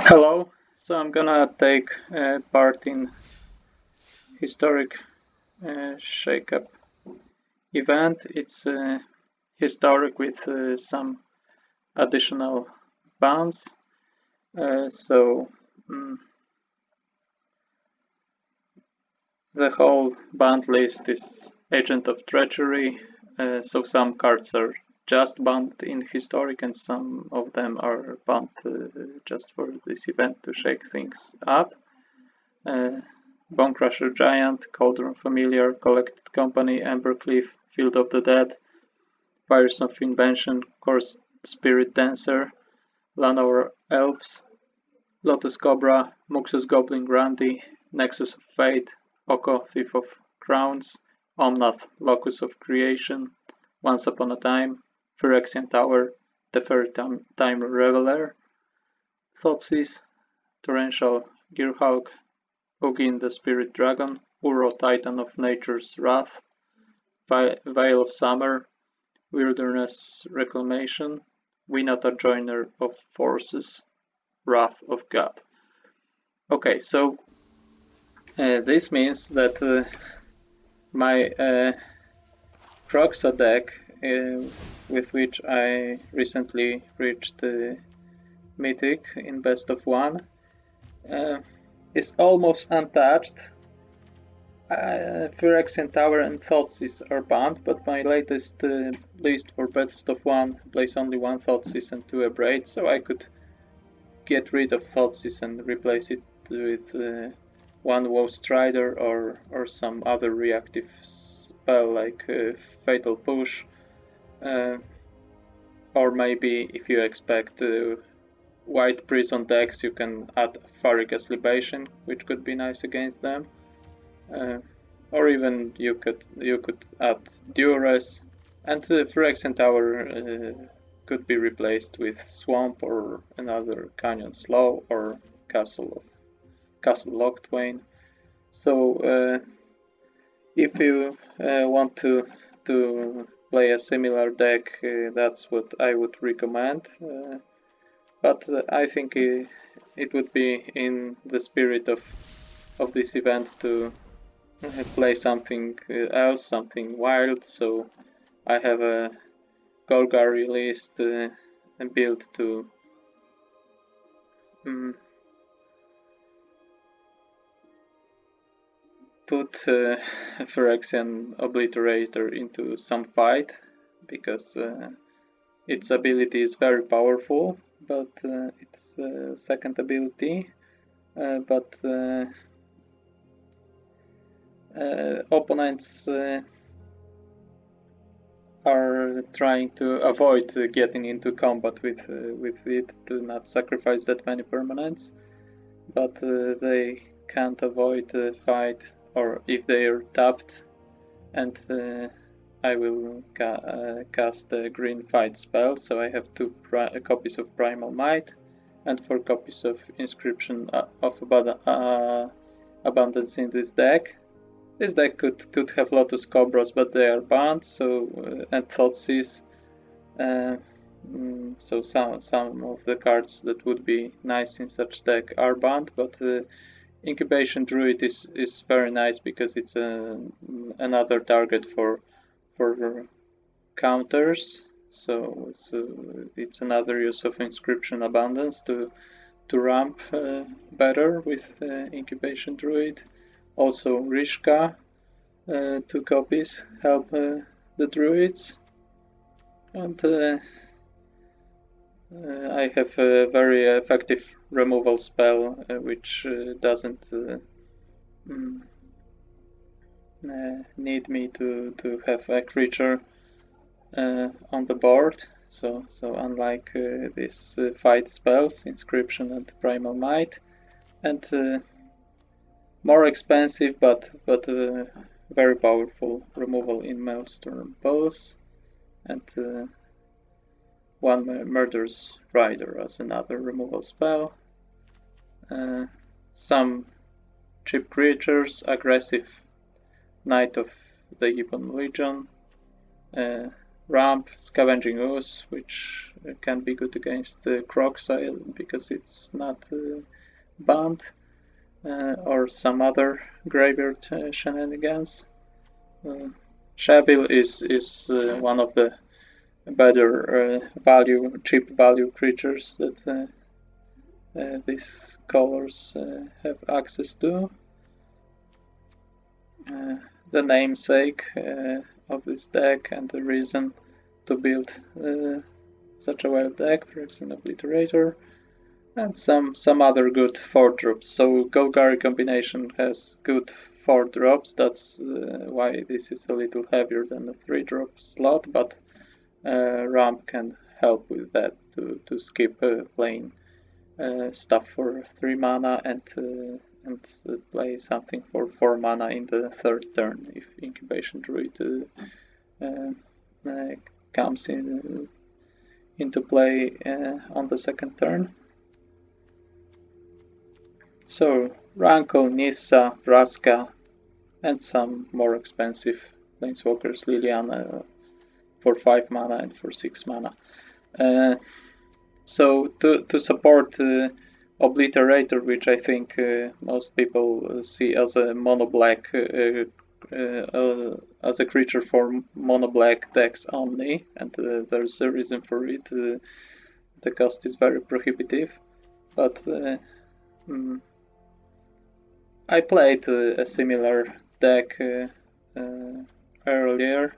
Hello, so I'm gonna take part in Historic Shakeup event. It's historic with some additional bans. So the whole banned list is Agent of Treachery, so some cards are just banned in Historic and some of them are banned just for this event to shake things up. Bonecrusher Giant, Cauldron Familiar, Collected Company, Embercleave, Field of the Dead, Fires of Invention, Course Spirit Dancer, Llanowar Elves, Lotus Cobra, Muxus Goblin Grandy, Nexus of Fate, Oko Thief of Crowns, Omnath Locus of Creation, Once Upon a Time, Phyrexian Tower, Teferi Time Reveler, Thoughtseize, Torrential Gearhulk, Ugin the Spirit Dragon, Uro Titan of Nature's Wrath, Veil of Summer, Wilderness Reclamation, Winota Joiner of Forces, Wrath of God. Okay, so this means that my Kroxa deck, with which I recently reached Mythic in Best of 1, is almost untouched. Phyrexian Tower and Thoughtseize are banned, but my latest list for Best of 1 plays only one Thoughtseize and 2 Abrade, so I could get rid of Thoughtseize and replace it with one Woe Strider or some other reactive spell like Fatal Push, or maybe if you expect White Prison decks, you can add Farragus Libation, which could be nice against them. Or even you could add Duress, and the Phyrexian Tower could be replaced with Swamp or another Canyon Slough or Castle Locthwain. So if you want to play a similar deck, that's what I would recommend. But I think it would be in the spirit of this event to play something else, something wild. So I have a Golgari list built to put Phyrexian Obliterator into some fight, because its ability is very powerful, but its second ability, but opponents are trying to avoid getting into combat with it to not sacrifice that many permanents, but they can't avoid the fight, or if they are tapped, and I will cast a green fight spell, so I have 2 copies of Primal Might and 4 copies of Inscription of Abundance in this deck. This deck could have Lotus Cobras, but they are banned, so and Thoughtseize. So some of the cards that would be nice in such deck are banned, but Incubation Druid is very nice because it's another target for counters. So it's another use of Inscription Abundance to ramp better with Incubation Druid. Also Rishka, 2 copies, help the druids, and I have a very effective removal spell which doesn't need me to have a creature on the board. So unlike these fight spells, Inscription and Primal Might, and more expensive but very powerful removal in Maelstrom Pulse, and one Murderous Rider as another removal spell. Some cheap creatures, aggressive Knight of the Ebon Legion, ramp, Scavenging Ooze, which can be good against Crocodile because it's not banned, or some other graveyard shenanigans. Shavil is one of the better cheap value creatures that these colors have access to. The namesake of this deck and the reason to build such a wild deck, Phyrexian Obliterator, and some other good 4-drops. So Golgari combination has good 4-drops, that's why this is a little heavier than a 3-drop slot, but ramp can help with that to skip playing stuff for 3 mana and play something for 4 mana in the 3rd turn if Incubation Druid comes into play on the 2nd turn. So Rankle, Nissa, Vraska, and some more expensive Planeswalkers, Liliana for 5 mana and for 6 mana. So to support Obliterator, which I think most people see as a mono-black, as a creature for mono-black decks only, and there's a reason for it. The cost is very prohibitive, but I played a similar deck earlier,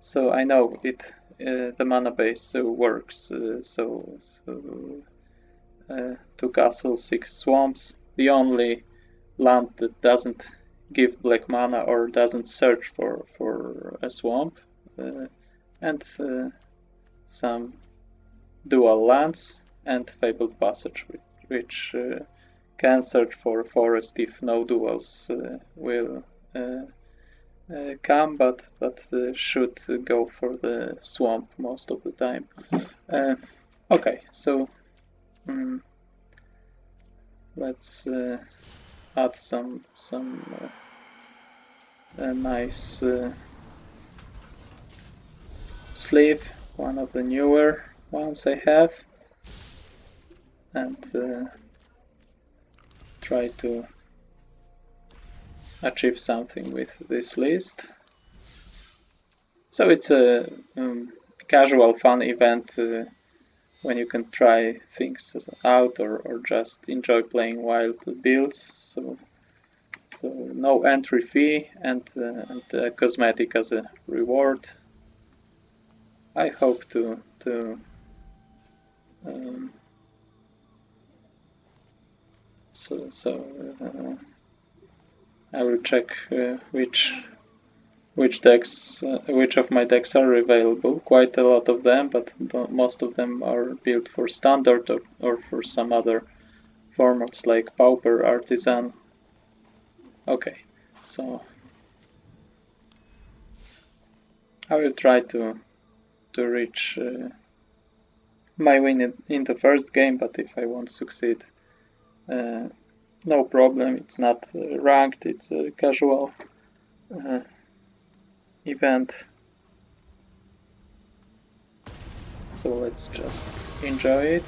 so I know it. The mana base works. Two castles, 6 swamps. The only land that doesn't give black mana or doesn't search for a swamp, and some dual lands and Fabled Passage, which can search for a forest if no duals will come, but should go for the swamp most of the time. Okay, so let's add some nice sleeve, one of the newer ones I have, and try to achieve something with this list. So it's a casual fun event when you can try things out or just enjoy playing wild builds. So no entry fee and cosmetic as a reward. I hope to I will check which of my decks are available. Quite a lot of them, but most of them are built for standard or for some other formats like Pauper, Artisan. Okay, so I will try to reach my win in the first game, but if I won't succeed, no problem. It's not ranked, it's a casual event. So let's just enjoy it.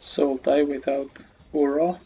Sultai without Uro.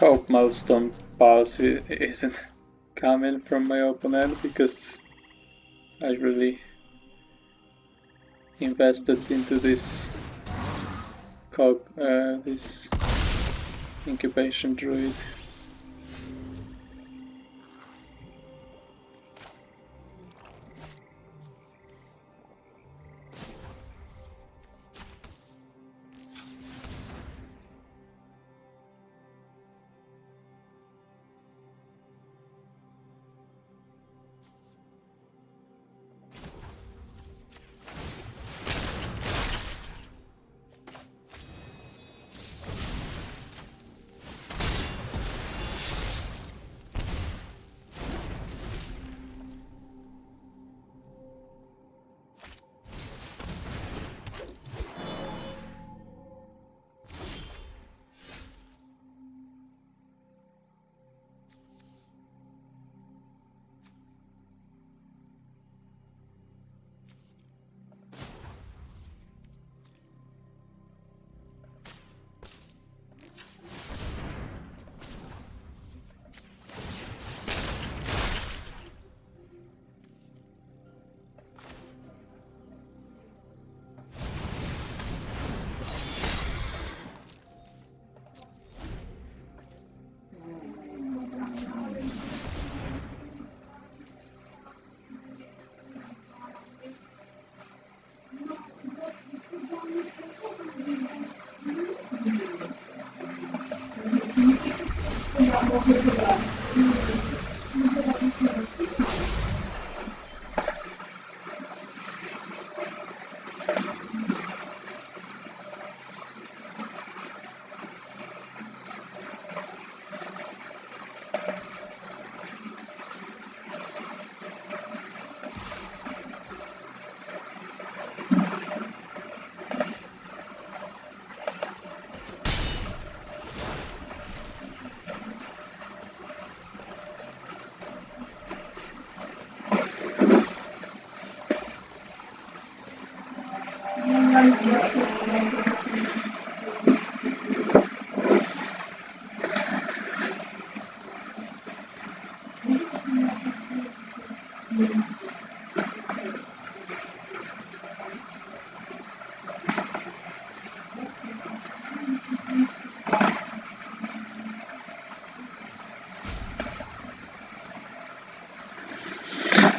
hope Maelstrom Pulse isn't coming from my opponent, because I really invested into this this incubation druid.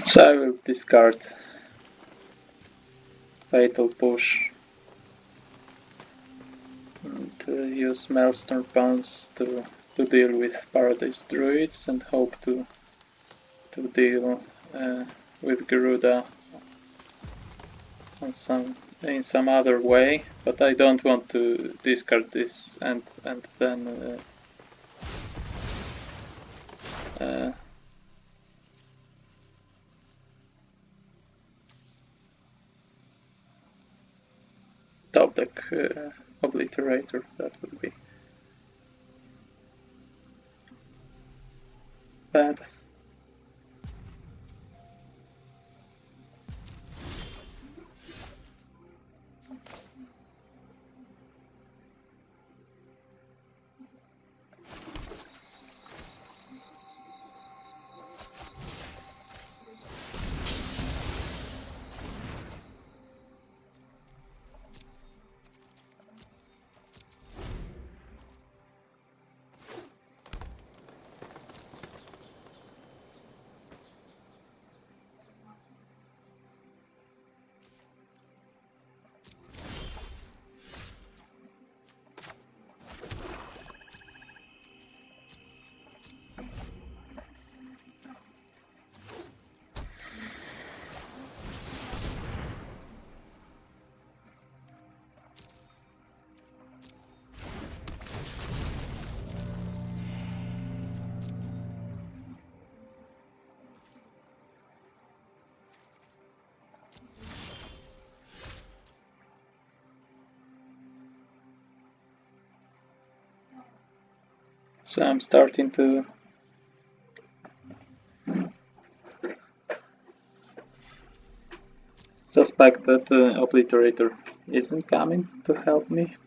So I will discard Fatal Push and use Maelstrom Pulse to deal with Paradise Druids and hope to deal with Gyruda on in some other way, but I don't want to discard this and then top deck Obliterator. That would be bad. So I'm starting to suspect that the Obliterator isn't coming to help me.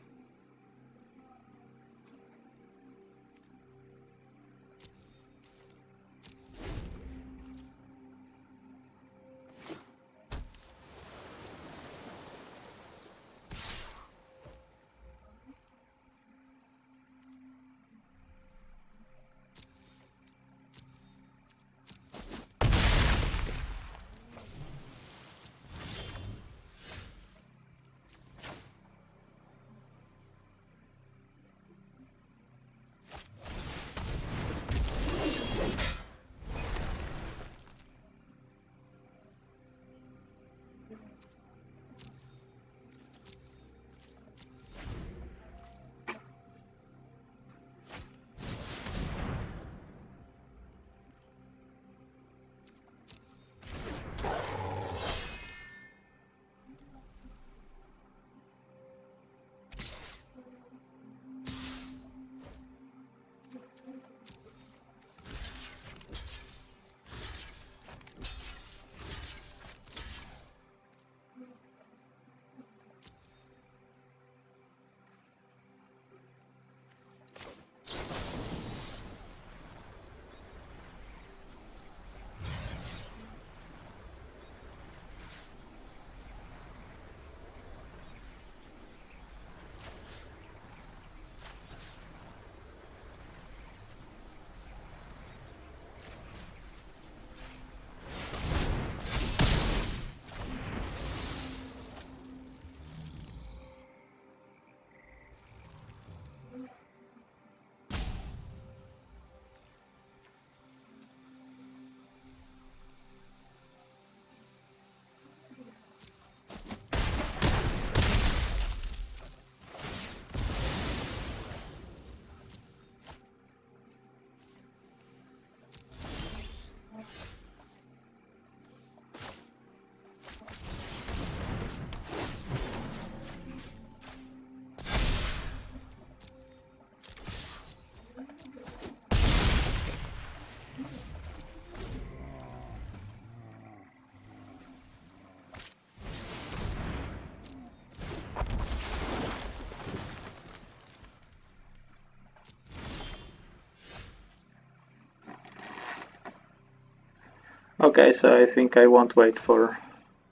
Okay, so I think I won't wait for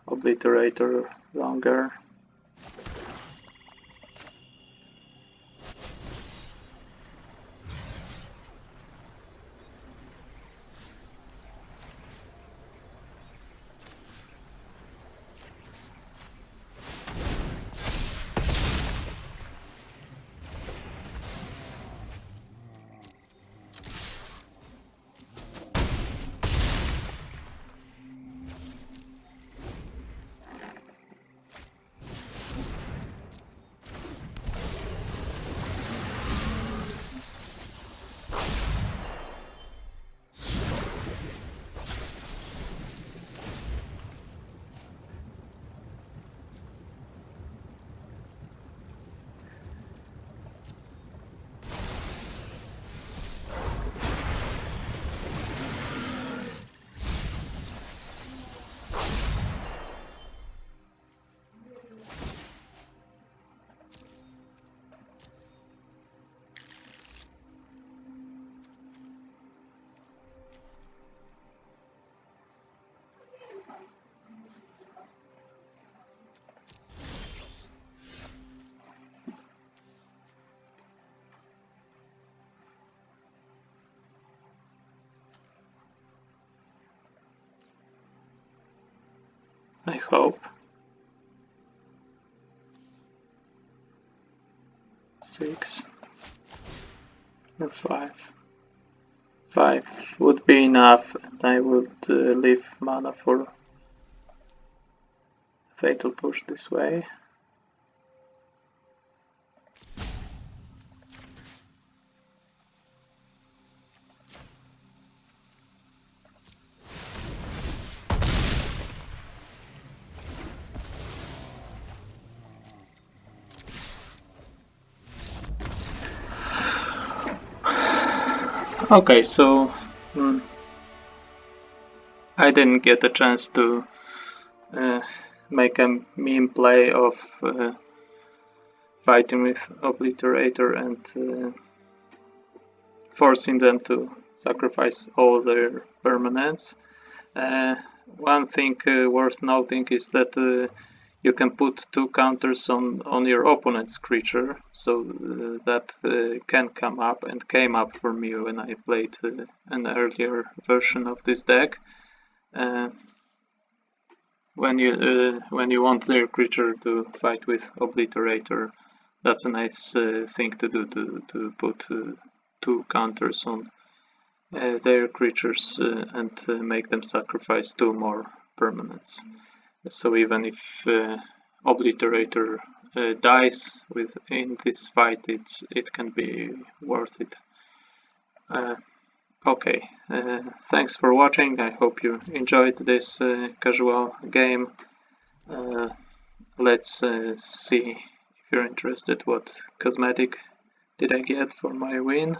Obliterator longer. I hope. 6 or 5. 5 would be enough, and I would leave mana for Fatal Push this way. Okay, so I didn't get a chance to make a meme play of fighting with Obliterator and forcing them to sacrifice all their permanents. One thing worth noting is that you can put 2 counters on your opponent's creature, so that can come up and came up for me when I played an earlier version of this deck. When you want their creature to fight with Obliterator, that's a nice thing to do, to put 2 counters on their creatures and make them sacrifice 2 more permanents. So even if Obliterator dies in this fight, it can be worth it. Okay, thanks for watching. I hope you enjoyed this casual game. Let's see, if you're interested, what cosmetic did I get for my win.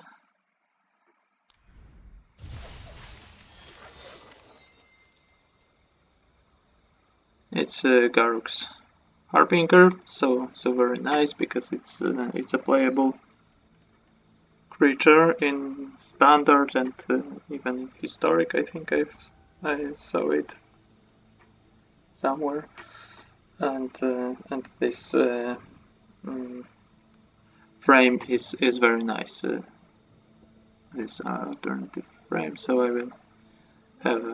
It's Garruk's Harbinger, so very nice, because it's a playable creature in Standard and even in Historic. I think I saw it somewhere, and this frame is very nice. This alternative frame, so I will have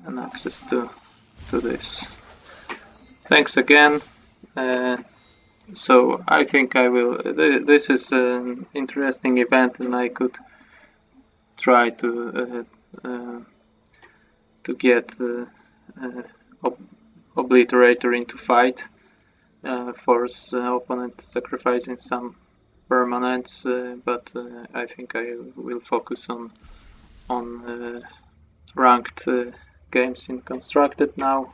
an access to this. Thanks again. So I think I will. This is an interesting event, and I could try to get Obliterator into fight, force opponent sacrificing some permanents, but I think I will focus on ranked games in Constructed now,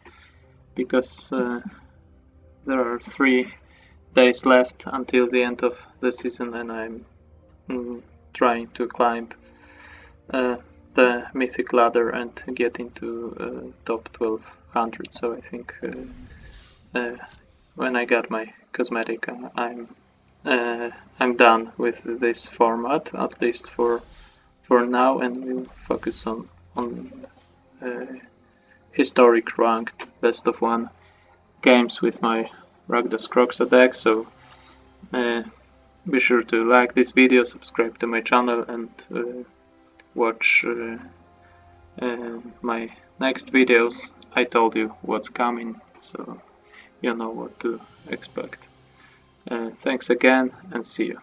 because there are 3 days left until the end of the season, and I'm trying to climb the mythic ladder and get into top 1200. So I think when I got my cosmetic, I'm done with this format, at least for for now, and we'll focus on historic ranked best of 1 games with my Rakdos Kroxa deck. So be sure to like this video, subscribe to my channel, and watch my next videos. I told you what's coming, so you know what to expect. Thanks again, and see you.